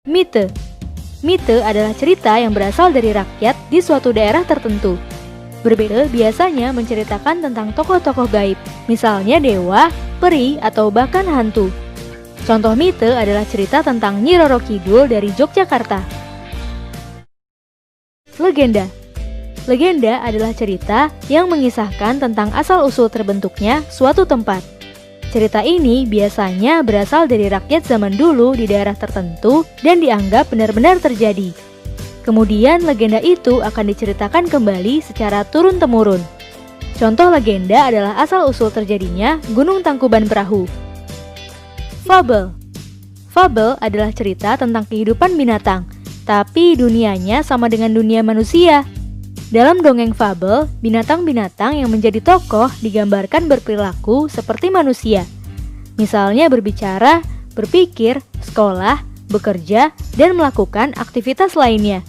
Mite. Mite adalah cerita yang berasal dari rakyat di suatu daerah tertentu. Berbeda biasanya menceritakan tentang tokoh-tokoh gaib, misalnya dewa, peri, atau bahkan hantu. Contoh mite adalah cerita tentang Nyi Roro Kidul dari Yogyakarta. Legenda. Legenda adalah cerita yang mengisahkan tentang asal-usul terbentuknya suatu tempat. Cerita ini biasanya berasal dari rakyat zaman dulu di daerah tertentu dan dianggap benar-benar terjadi. Kemudian legenda itu akan diceritakan kembali secara turun-temurun. Contoh legenda adalah asal-usul terjadinya Gunung Tangkuban Perahu. Fabel. Fabel adalah cerita tentang kehidupan binatang, tapi dunianya sama dengan dunia manusia. Dalam dongeng fabel, binatang-binatang yang menjadi tokoh digambarkan berperilaku seperti manusia. Misalnya berbicara, berpikir, sekolah, bekerja, dan melakukan aktivitas lainnya.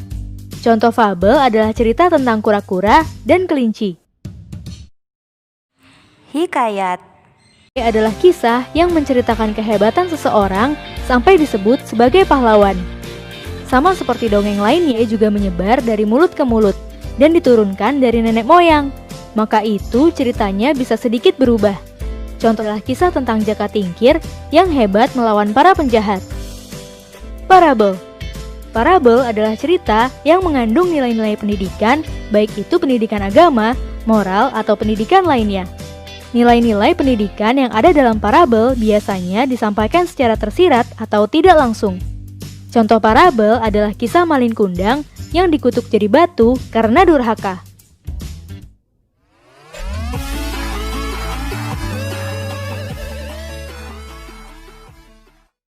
Contoh fabel adalah cerita tentang kura-kura dan kelinci. Hikayat Adalah kisah yang menceritakan kehebatan seseorang sampai disebut sebagai pahlawan. Sama seperti dongeng lainnya juga menyebar dari mulut ke mulut dan diturunkan dari nenek moyang. Maka itu ceritanya bisa sedikit berubah. Contohnya kisah tentang Jaka Tingkir yang hebat melawan para penjahat. Parabel. Parabel adalah cerita yang mengandung nilai-nilai pendidikan, baik itu pendidikan agama, moral, atau pendidikan lainnya. Nilai-nilai pendidikan yang ada dalam parabel biasanya disampaikan secara tersirat atau tidak langsung. Contoh parabel adalah kisah Malin Kundang yang dikutuk jadi batu karena durhaka.